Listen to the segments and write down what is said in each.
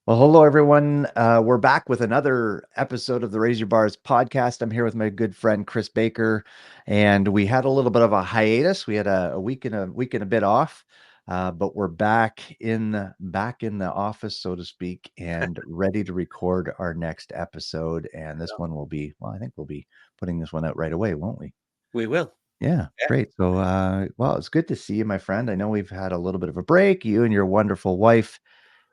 Well, hello, everyone. We're back with another episode of the Raise Your Bars podcast. I'm here with my good friend Chris Baker, and we had a little bit of a hiatus. We had a week and a bit off, but we're back in the office, so to speak, and ready to record our next episode. And this one will be, well, I think we'll be putting this one out right away, won't we? We will. Yeah, Yeah, great. So, well, it's good to see you, my friend. I know we've had a little bit of a break. You and your wonderful wife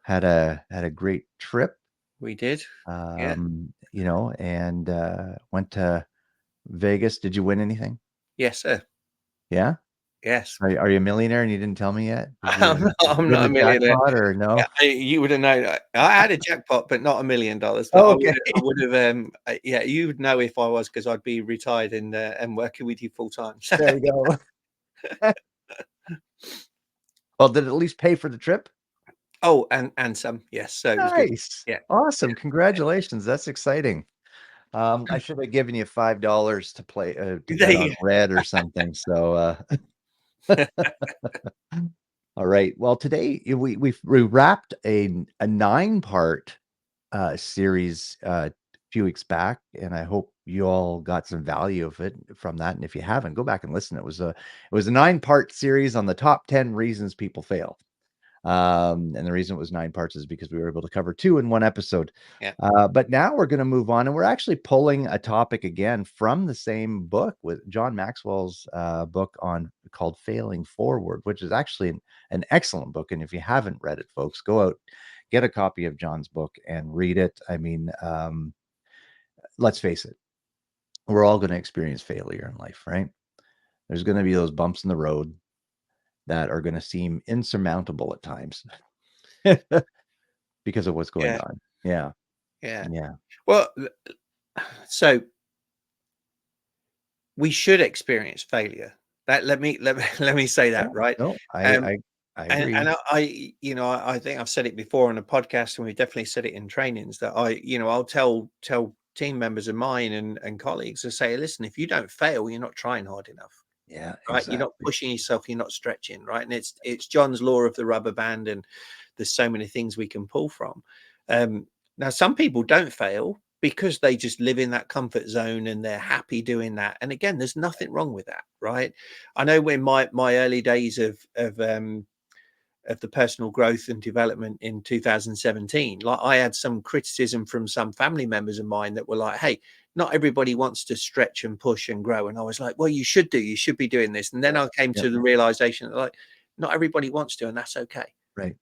had a great trip, we did. Yeah. and went to Vegas. Did you win anything? Yes, sir. Yeah? Yes. Are you a millionaire and you didn't tell me yet? Did I'm you not I'm win not the a millionaire. jackpot or Yeah, no? you would have known. I had a jackpot, but not $1,000,000. But I Okay. would I would have, yeah, you would know if I was because 'cause I'd be retired and working with you full time. There you go. Well, did it at least pay for the trip? Oh, and some. Yes, so it was good. Nice. Yeah. Awesome. Congratulations. That's exciting. I should have given you $5 to play to There bet on you red or something. So, go. all right. Well, today we wrapped a 9-part series a few weeks back, and I hope you all got some value of it from that. And if you haven't, go back and listen. It was a 9-part series on the top 10 reasons people fail. And the reason it was 9 parts is because we were able to cover 2 in 1 episode. Yeah. But now we're going to move on, and we're actually pulling a topic again from the same book with John Maxwell's book on called Failing Forward, which is actually an excellent book. And if you haven't read it, folks, go out, get a copy of John's book and read it. I mean, let's face it, we're all going to experience failure in life, right? There's going to be those bumps in the road that are going to seem insurmountable at times because of what's going Yeah. on. Yeah. Yeah. Yeah. Well, so we should experience failure. That let me say Yeah. that, right? No, I Um, I I And agree. and I think I've said it before on a podcast, and we definitely said it in trainings that I'll tell team members of mine and colleagues to say, listen, if you don't fail, you're not trying hard enough, Yeah, right? You're not exactly. pushing yourself, you're not stretching, right? And it's John's law of the rubber band, and there's so many things we can pull from. Now, some people don't fail because they just live in that comfort zone and they're happy doing that. And again, there's nothing wrong with that, right? I know when my early days of the personal growth and development in 2017, like I had some criticism from some family members of mine that were like, hey, not everybody wants to stretch and push and grow. And I was like, well, you should be doing this. And then Yeah. I came Yep. to the realization that, like, not everybody wants to, and that's okay. Right.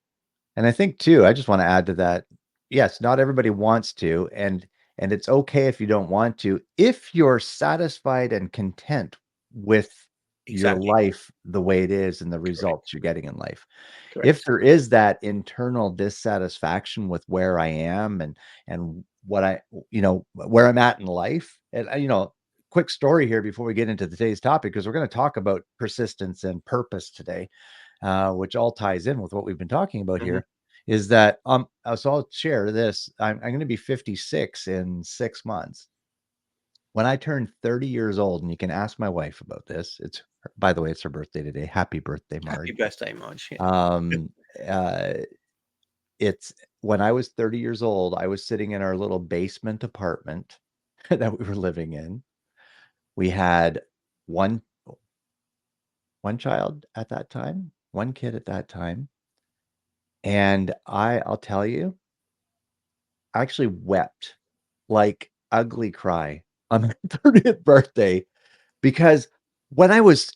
And I think too, I just want to add to that. Yes, not everybody wants to, and it's okay if you don't want to, if you're satisfied and content with your Exactly. life the way it is and the Correct. results you're getting in life. If Correct. there is that internal dissatisfaction with where I am and what where I'm at in life, and quick story here before we get into today's topic, because we're going to talk about persistence and purpose today, which all ties in with what we've been talking about Mhm. here. Is that so I'll share this. I'm going to be 56 in 6 months. When I turned 30 years old, and you can ask my wife about this. By the way, it's her birthday today. Happy birthday, Happy Marge. birthday, Marge. Yeah. Um, uh, it's when I was 30 years old, I was sitting in our little basement apartment that we were living in. We had one one child at that time, one kid at that time, and I'll tell you, I actually wept like ugly cry on my 30th birthday because when I was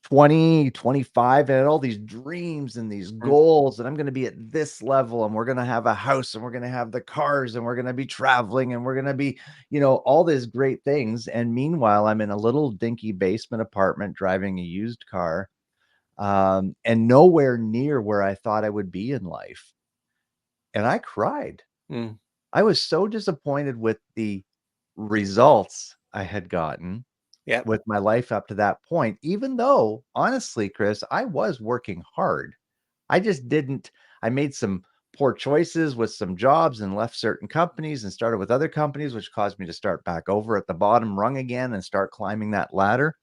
20, 25, I had all these dreams and these Mm. goals, and I'm gonna be at this level, and we're gonna have a house, and we're gonna have the cars, and we're gonna be traveling, and we're gonna be, all these great things. And meanwhile, I'm in a little dinky basement apartment driving a used car, and nowhere near where I thought I would be in life. And I cried. Mm. I was so disappointed with the results I had gotten Yeah. with my life up to that point, even though, honestly, Chris, I was working hard. I just didn't I made some poor choices with some jobs and left certain companies and started with other companies, which caused me to start back over at the bottom rung again and start climbing that ladder.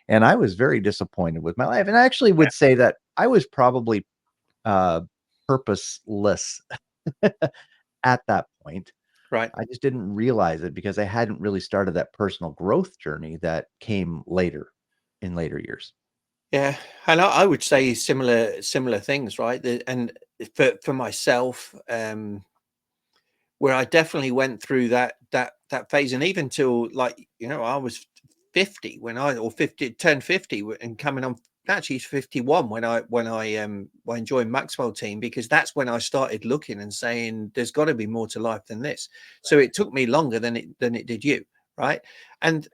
And I was very disappointed with my life. And I actually Yeah. would say that I was probably uh, purposeless at that point. Right. I just didn't realize it because I hadn't really started that personal growth journey that came later in later years. Yeah, and I would say similar things, right? And for myself, where I definitely went through that phase, and even till, like, I was 50 when I or 50 turned 50 and coming on actually 51 when I joined Maxwell team, because that's when I started looking and saying there's got to be more to life than this. So it took me longer than it did you, right? And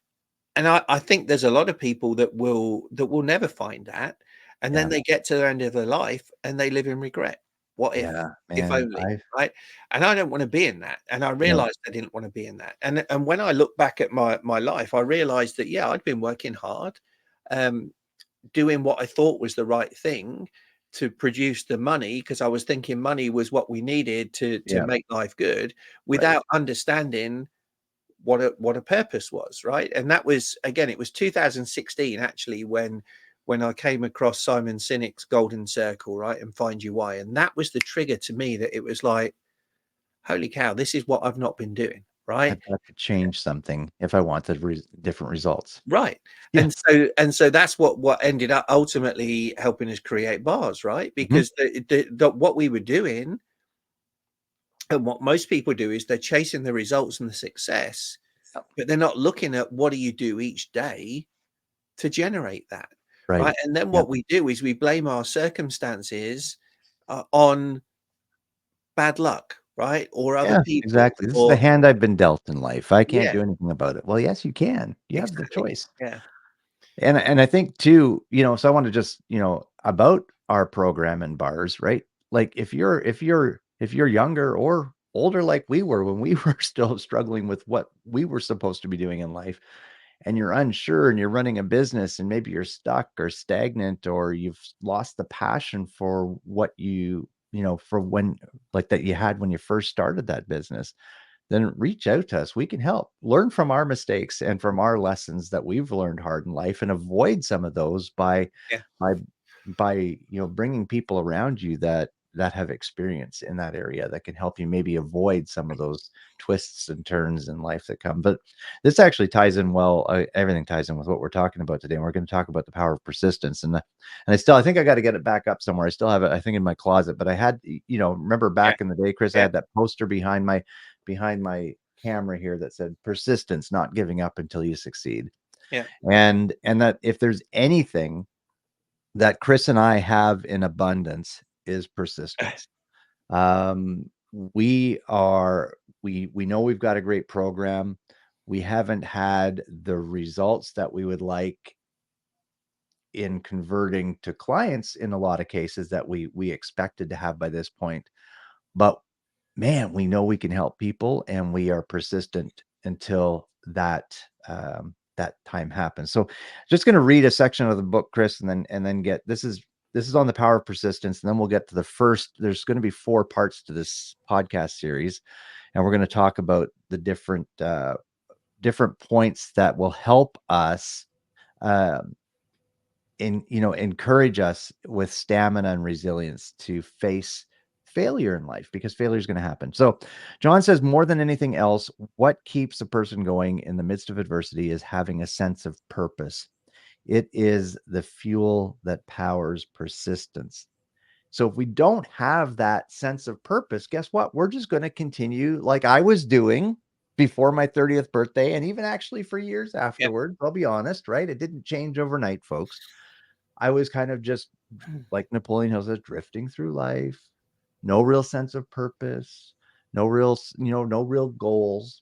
I think there's a lot of people that will never find that, and then Yeah. they get to the end of their life and they live in regret. What if? Yeah, If man. only, right? And I don't want to be in that. And I No, realized I didn't want to be in that. And when I look back at my life, I realized that, yeah, I'd been working hard, um, doing what I thought was the right thing to produce the money, because I was thinking money was what we needed to yeah, make life good, right. without understanding what a purpose was, right? And that was, again, it was 2016 actually when I came across Simon Sinek's Golden Circle, right, and Find Your Why. And that was the trigger to me, that it was like, holy cow, this is what I've not been doing, right? I've got to change something if I wanted different results. Right. Yeah. And so that's what ended up ultimately helping us create bars, right? Mhm. Because what we were doing, and what most people do, is they're chasing the results and the success, Yep. but they're not looking at what do you do each day to generate that, Right. right? And then Yep. what we do is we blame our circumstances on bad luck, right? Or other Yeah, people, exactly. This is the or hand I've been dealt in life. I can't yeah, do anything about it. Well, yes, you can. You have the exactly. choice. Yeah, And I think too, so I want to just, about our program and bars, right? Like if you're younger or older like we were when we were still struggling with what we were supposed to be doing in life, and you're unsure and you're running a business and maybe you're stuck or stagnant or you've lost the passion for what for when like that you had when you first started that business, then reach out to us. We can help. Learn from our mistakes and from our lessons that we've learned hard in life and avoid some of those yeah. by bringing people around you that have experience in that area that can help you maybe avoid some of those twists and turns in life that come. But this actually ties in well. Everything ties in with what we're talking about today. And we're going to talk about the power of persistence. And I think I got to get it back up somewhere. I still have it, I think, in my closet. But I had, remember Yeah, back in the day, Chris, I yeah, had that poster behind my camera here that said persistence, not giving up until you succeed. yeah. And that if there's anything that Chris and I have in abundance is persistence. Um, we know we've got a great program. We haven't had the results that we would like in converting to clients in a lot of cases that we expected to have by this point. But man, we know we can help people, and we are persistent until that time happens. So, just going to read a section of the book, Chris, and then get this is on the power of persistence, and then we'll get to the first. There's going to be 4 parts to this podcast series, and we're going to talk about the different points that will help us. Um, encourage us with stamina and resilience to face failure in life, because failure is going to happen. So John says, more than anything else, what keeps a person going in the midst of adversity is having a sense of purpose. It is the fuel that powers persistence. So if we don't have that sense of purpose, guess what? We're just going to continue like I was doing before my 30th birthday, and even actually for years Yeah. afterwards. I'll be honest, right? It didn't change overnight, folks. I was kind of just like Napoleon Hill says, drifting through life, no real sense of purpose, no real goals.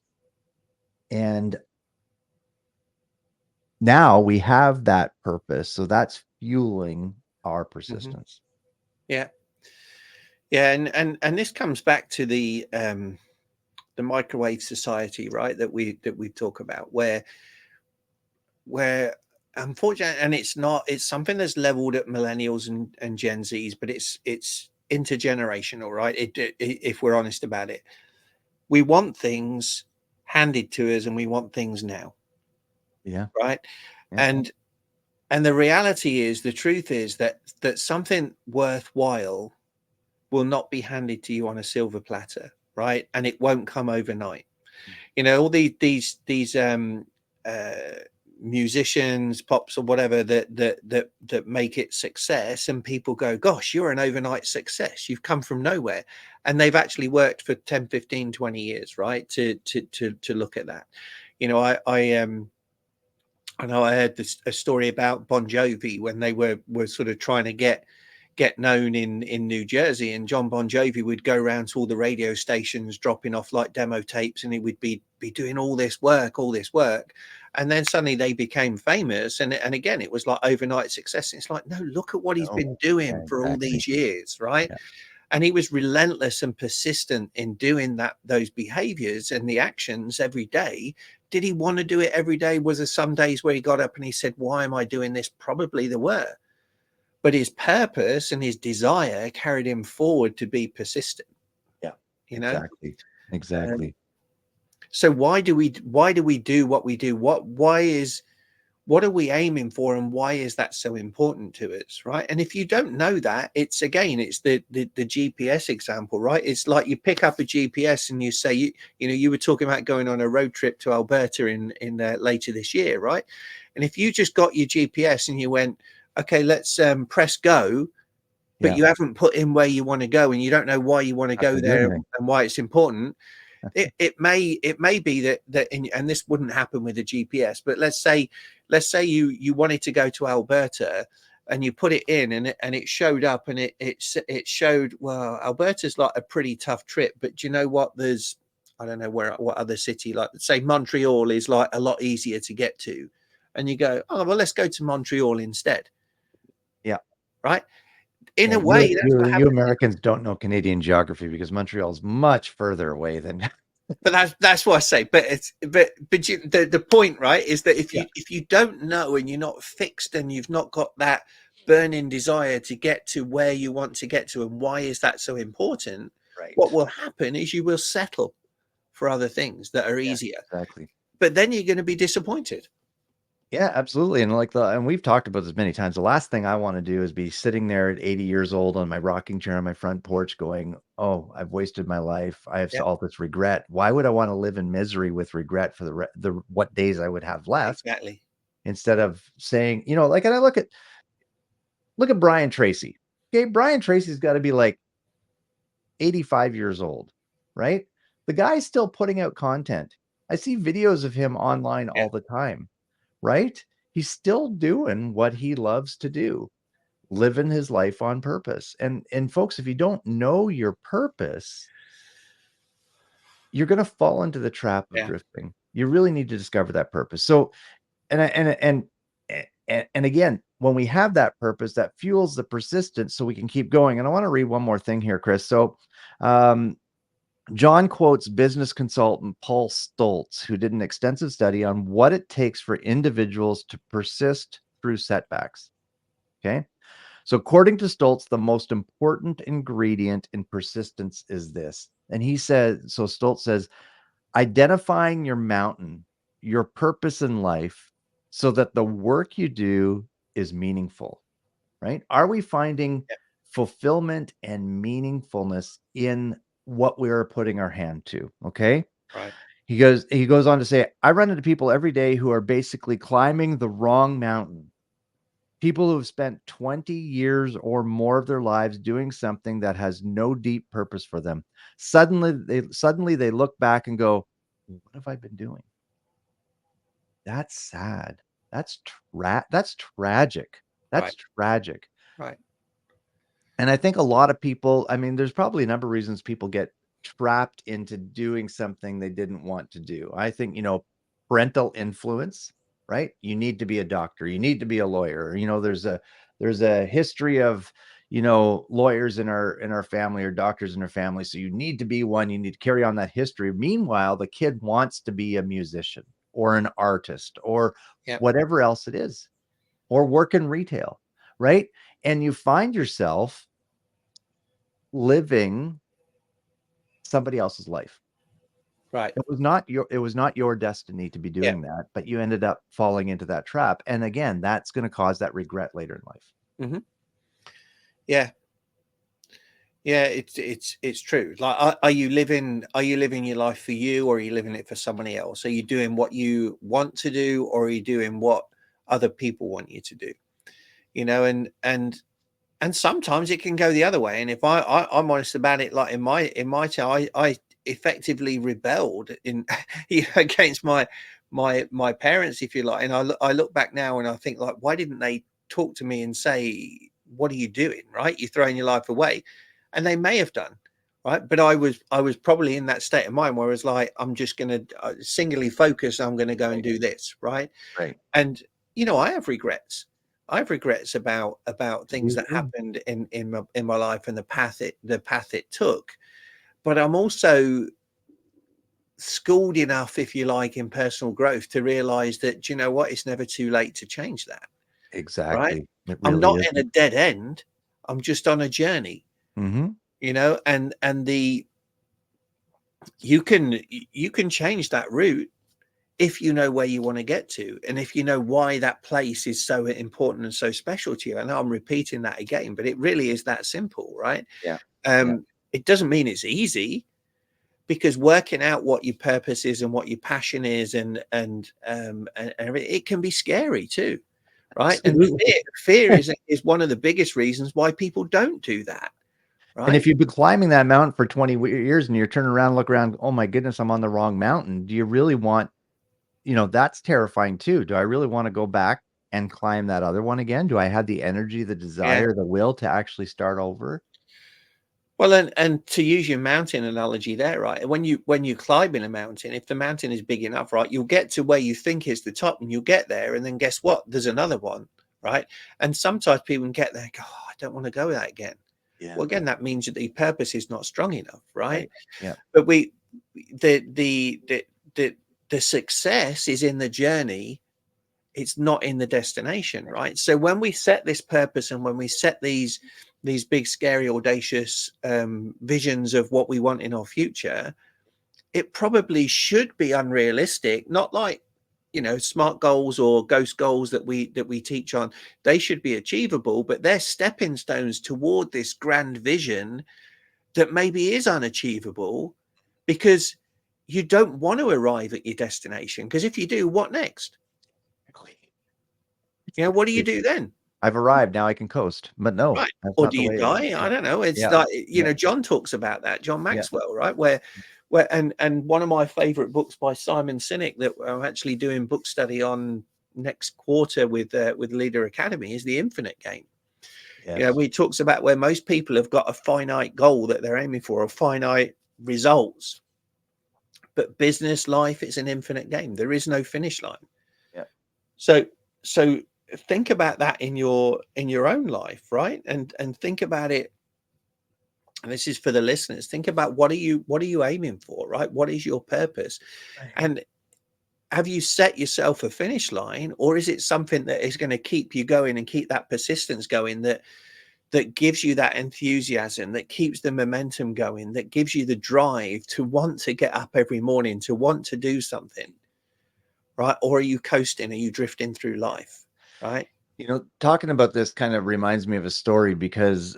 And now we have that purpose. So that's fueling our Hmm. persistence. Yeah. Yeah. And this comes back to the microwave society, right? That we talk about, where unfortunately, and it's something that's leveled at millennials and Gen Zs, but it's intergenerational, right? If we're honest about it, we want things handed to us, and we want things now, Yeah. right? Yeah. And the reality is, the truth is that something worthwhile will not be handed to you on a silver platter, right? And it won't come overnight. You know, all these musicians, pops or whatever that make it success, and people go, gosh, you're an overnight success, you've come from nowhere. And they've actually worked for 10, 15, 20 years, right? To look at that. You know, I know I heard a story about Bon Jovi when they were sort of trying to get known in New Jersey, and John Bon Jovi would go around to all the radio stations dropping off like demo tapes, and he would be doing all this work, and then suddenly they became famous, and again it was like overnight success. And it's like, no, look at what he's No. been doing Yeah, for all exactly. these years, right? Yeah. And he was relentless and persistent in doing those behaviors and the actions every day. Did he want to do it every day? Was there some days where he got up and he said, why am I doing this? Probably there were, but his purpose and his desire carried him forward to be persistent. Yeah, You know, exactly. so why do we do what we do? What are we aiming for, and why is that so important to us, right? And if you don't know that, it's the GPS example, right? It's like you pick up a GPS and you say, you know, you were talking about going on a road trip to Alberta in later this year, right? And if you just got your GPS and you went, okay, let's press go, but Yeah. you haven't put in where you want to go, and you don't know why you want to Not go gonna do there anything. and why it's important, it may be and this wouldn't happen with a GPS, but let's say you wanted to go to Alberta, and you put it in, and it showed up, and it showed, well, Alberta's like a pretty tough trip, but do you know what, there's, I don't know what other city, like say Montreal is like a lot easier to get to, and you go, oh well, let's go to Montreal instead. Yeah. Right, in Yeah, a way that's what you happened. Americans don't know Canadian geography because Montreal is much further away than But that's what I say. But the point, right, is that Yeah. if you don't know, and you're not fixed, and you've not got that burning desire to get to where you want to get to, and why is that so important, what Right. will happen is you will settle for other things that are Yeah, easier, exactly. but then you're going to be disappointed. Yeah, absolutely. And we've talked about this many times. The last thing I want to do is be sitting there at 80 years old on my rocking chair on my front porch going, "Oh, I've wasted my life. I have Yeah, all this regret." Why would I want to live in misery with regret for the what days I would have left exactly. instead of saying, you know, like, and I look at Brian Tracy. Okay, Brian Tracy's got to be like 85 years old, right? The guy's still putting out content. I see videos of him online Yeah, all the time, right? He's still doing what he loves to do, living his life on purpose. And folks, if you don't know your purpose, you're going to fall into the trap of yeah, drifting. You really need to discover that purpose. So, and again, when we have that purpose, that fuels the persistence so we can keep going. And I want to read one more thing here, Chris. So, um, John quotes business consultant Paul Stoltz, who did an extensive study on what it takes for individuals to persist through setbacks. Okay. So, according to Stoltz, the most important ingredient in persistence is this. And he says, so Stoltz says, identifying your mountain, your purpose in life, so that the work you do is meaningful, right? Are we finding yeah, fulfillment and meaningfulness in what we are putting our hand to? Okay. right. He goes on to say, I run into people every day who are basically climbing the wrong mountain. People who have spent 20 years or more of their lives doing something that has no deep purpose for them. Suddenly they look back and go, what have I been doing? That's sad. That's tragic. That's Right, tragic. right. And I think a lot of people, I mean, there's probably a number of reasons people get trapped into doing something they didn't want to do. I think, you know, parental influence, right? You need to be a doctor, you need to be a lawyer. You know, there's a history of, you know, lawyers in our family or doctors in our family. So you need to be one, you need to carry on that history. Meanwhile, the kid wants to be a musician or an artist or Yeah, whatever else it is, or work in retail, right? And you find yourself living somebody else's life. right. It was not your destiny to be Yeah, doing that, but you ended up falling into that trap. And again, that's going to cause that regret later in life. hmm, yeah. Yeah, it's true. Like, are you living your life for you, or are you living it for somebody else? Are you doing what you want to do, or are you doing what other people want you to do? You know, and sometimes it can go the other way. And if I'm honest about it, like in my time, I effectively rebelled in against my parents, if you like. And I look back now and I think, like, why didn't they talk to me and say, what are you doing? Right, you're throwing your life away. And they may have done, right, but I was probably in that state of mind where I was like, I'm just going to singularly focus, I'm going to go and Right. do this, right. Right. And I have regrets. I have regrets about things You that do. happened in my life and the path it took. But I'm also schooled enough, if you like, in personal growth to realize that, do you know what, it's never too late to change that. Right? Exactly. It I'm really not in a isn't. dead end. I'm just on a journey, Hmm. and the you can change that route if you know where you want to get to, and if you know why that place is so important and so special to you. I know I'm repeating that again, but it really is that simple, right? Yeah. Yeah. It doesn't mean it's easy, because working out what your purpose is and what your passion is, and everything, it can be scary too, right? And Absolutely. fear is one of the biggest reasons why people don't do that, And if right? you've been climbing that mountain for 20 years and you're turning around, look around, oh my goodness, I'm on the wrong mountain. Do you really want, that's terrifying too. Do I really want to go back and climb that other one again? Do I have the energy, the Yeah. desire, the will to actually start over? Well, and to use your mountain analogy there, right? When you climb in a mountain, if the mountain is big enough, right, you'll get to where you think is the top, and you'll get there, and then guess what? There's another one, right? And sometimes people can get there and go, oh, I don't want to go that again. Yeah. Well, again, that means that the purpose is not strong enough, right? Right. Yeah. But the success is in the journey. It's not in the destination, right? So when we set this purpose, and when we set these big, scary, audacious visions of what we want in our future, it probably should be unrealistic. Not like, smart goals or ghost goals that we teach on. They should be achievable, but they're stepping stones toward this grand vision that maybe is unachievable, because you don't want to arrive at your destination. Because if you do, what next? Exactly. What do you do then? I've arrived. Now I can coast. But no, Right. that's Or not do the you way it is. die? I Yeah. don't know. It's Yeah. like, Yeah. John talks about that, John Yeah. Maxwell, right? Where and one of my favorite books by Simon Sinek that I'm actually doing book study on next quarter with Leader Academy is The Infinite Game. Yes. Where he talks about where most people have got a finite goal that they're aiming for, or finite results. But business life, it's an infinite game. There is no finish line. Yeah. So think about that in your own life, right? And think about it. And this is for the listeners. Think about, what are you aiming for, right? What is your purpose? Right. And have you set yourself a finish line, or is it something that is going to keep you going and keep that persistence going, that gives you that enthusiasm, that keeps the momentum going, that gives you the drive to want to get up every morning, to want to do something, right? Or are you coasting? Are you drifting through life, right? Talking about this kind of reminds me of a story because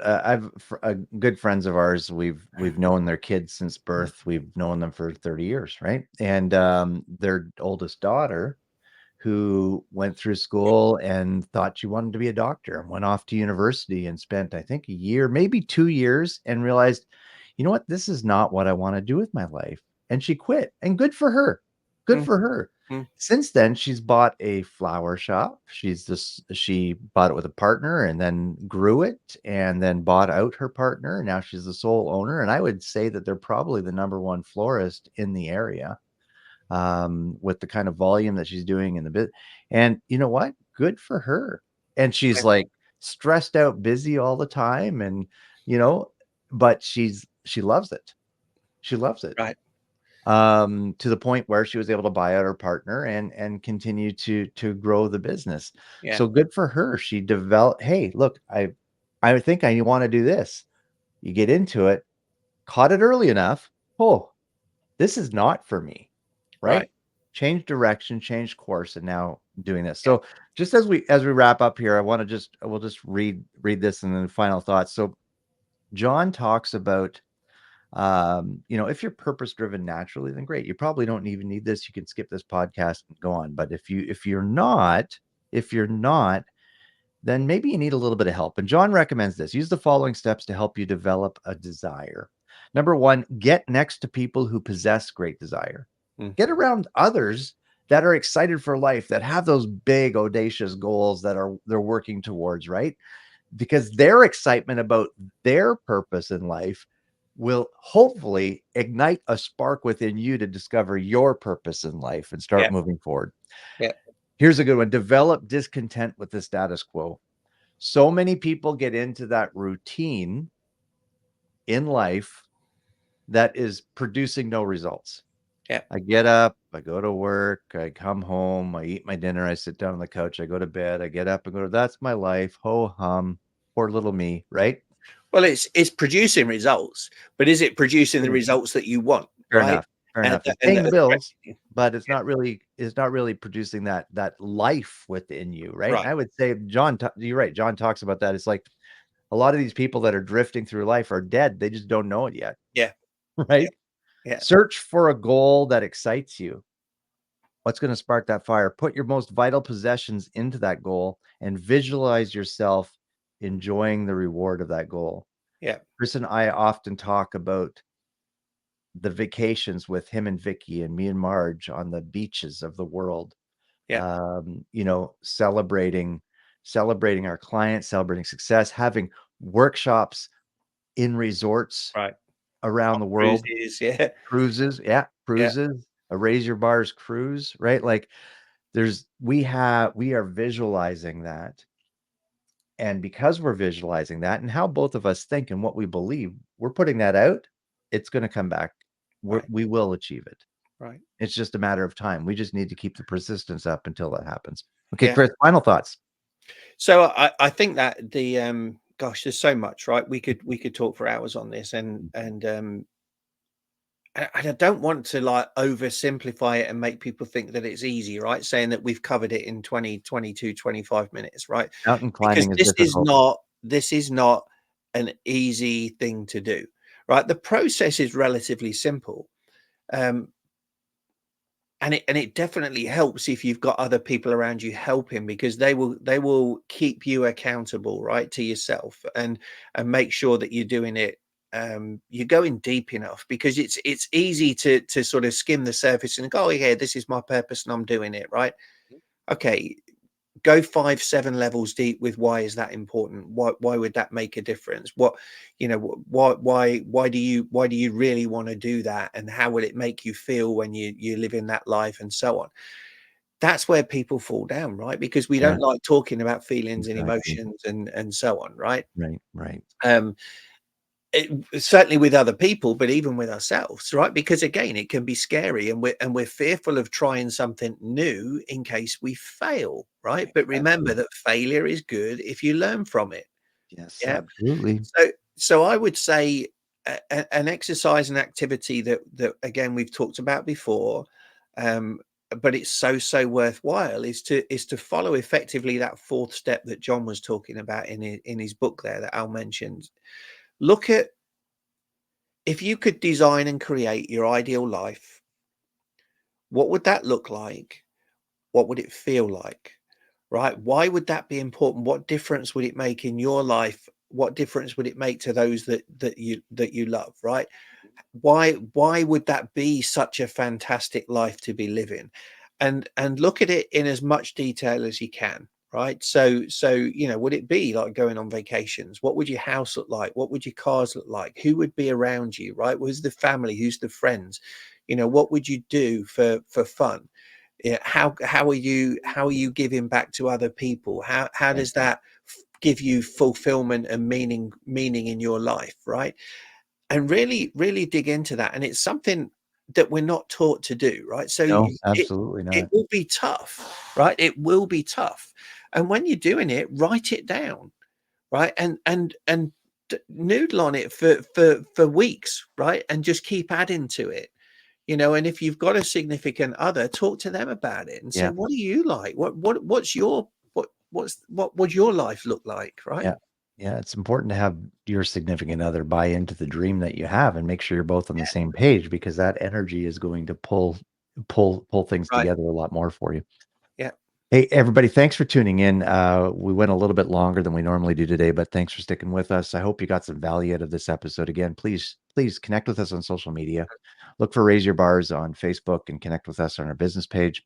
good friends of ours. We've known their kids since birth. We've known them for 30 years, right? And their oldest daughter, who went through school and thought she wanted to be a doctor, and went off to university and spent, I think, a year, maybe 2 years, and realized, you know what, this is not what I want to do with my life. And she quit. And good for her. Good Mm, for her. mm, Since then, she's bought a flower shop. She bought it with a partner and then grew it and then bought out her partner. Now she's the sole owner. And I would say that they're probably the number one florist in the area, with the kind of volume that she's doing in the bit. And you know what? Good for her. And she's yeah, like stressed out, busy all the time. And, you know, but she loves it. She loves it, right. to the point where she was able to buy out her partner and continue to grow the business. Yeah, So good for her. She developed, hey, look, I think I want to do this. You get into it, caught it early enough. Oh, this is not for me, right? right. Change direction, change course, and now doing this. Yeah, So just as we wrap up here, we'll just read this and then final thoughts. So John talks about, if you're purpose driven naturally, then great. You probably don't even need this. You can skip this podcast and go on. But if you're not, then maybe you need a little bit of help. And John recommends this. Use the following steps to help you develop a desire. Number one, get next to people who possess great desire. Get around others that are excited for life, that have those big, audacious goals that they're working towards, right? Because their excitement about their purpose in life will hopefully ignite a spark within you to discover your purpose in life and start moving forward. Yeah. Here's a good one. Develop discontent with the status quo. So many people get into that routine in life that is producing no results. Yeah. I get up, I go to work, I come home, I eat my dinner, I sit down on the couch, I go to bed, I get up and go, that's my life. Ho hum, poor little me, right? Well, it's producing results, but is it producing the results that you want? Fair right? enough. Fair enough. It's paying bills, but it's not really producing that life within you, right? Right. I would say, John, you're right. John talks about that. It's like a lot of these people that are drifting through life are dead. They just don't know it yet. Yeah. Right. Yeah. Search for a goal that excites you. What's going to spark that fire? Put your most vital possessions into that goal and visualize yourself enjoying the reward of that goal. Yeah. Chris and I often talk about the vacations with him and Vicky and me and Marge on the beaches of the world. Yeah. Celebrating our clients, celebrating success, having workshops in resorts Right. around the world. Cruises, Cruises, a Raise Your Bars cruise, right? Like we are visualizing that. And because we're visualizing that and how both of us think and what we believe, we're putting that out, it's going to come back. We will achieve it. Right. It's just a matter of time. We just need to keep the persistence up until that happens. Okay, Chris, final thoughts. So I think that gosh, there's so much, right? We could talk for hours on this, and I don't want to like oversimplify it and make people think that it's easy, right? Saying that we've covered it in 20, 22, 25 minutes, right? Mountain Because climbing is difficult. this is not an easy thing to do, right? The process is relatively simple. And it definitely helps if you've got other people around you helping, because they will keep you accountable, right, to yourself, and make sure that you're doing it, you're going deep enough, because it's easy to sort of skim the surface and go, oh yeah, this is my purpose and I'm doing it, right? Okay, go 5-7 levels deep with why is that important, why would that make a difference, what, why do you really want to do that, and how will it make you feel when you live in that life, and so on. That's where people fall down, right? Because we don't like talking about feelings and emotions and so on, right? Right. Certainly with other people, but even with ourselves, right? Because again, it can be scary, and we're fearful of trying something new in case we fail, right? But remember that failure is good if you learn from it. Yes, Yeah. absolutely. So I would say an exercise and activity that again we've talked about before, but it's so worthwhile, is to follow effectively that fourth step that John was talking about in his book there that Al mentioned. Look at, if you could design and create your ideal life, what would that look like? What would it feel like? Right? Why would that be important? What difference would it make in your life? What difference would it make to those that you love? Right? Why would that be such a fantastic life to be living? And look at it in as much detail as you can. Right. So, would it be like going on vacations? What would your house look like? What would your cars look like? Who would be around you? Right. Who's the family? Who's the friends? What would you do for fun? Yeah. How are you giving back to other people? How does that give you fulfillment and meaning in your life? Right. And really, really dig into that. And it's something that we're not taught to do. Right. So No, absolutely it not. will be tough, right? It will be tough. And when you're doing it, write it down, right? And noodle on it for weeks, right? And just keep adding to it. And if you've got a significant other, talk to them about it and say, what do you like? What would your life look like, right? Yeah, it's important to have your significant other buy into the dream that you have and make sure you're both on the same page, because that energy is going to pull things Right. together a lot more for you. Yeah. Hey, everybody, thanks for tuning in. We went a little bit longer than we normally do today, but thanks for sticking with us. I hope you got some value out of this episode. Again, please connect with us on social media. Look for Raise Your Bars on Facebook and connect with us on our business page.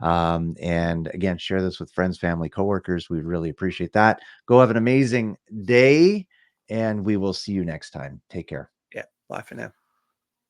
And again, share this with friends, family, coworkers. We really appreciate that. Go have an amazing day, and we will see you next time. Take care. Yeah. Bye for now.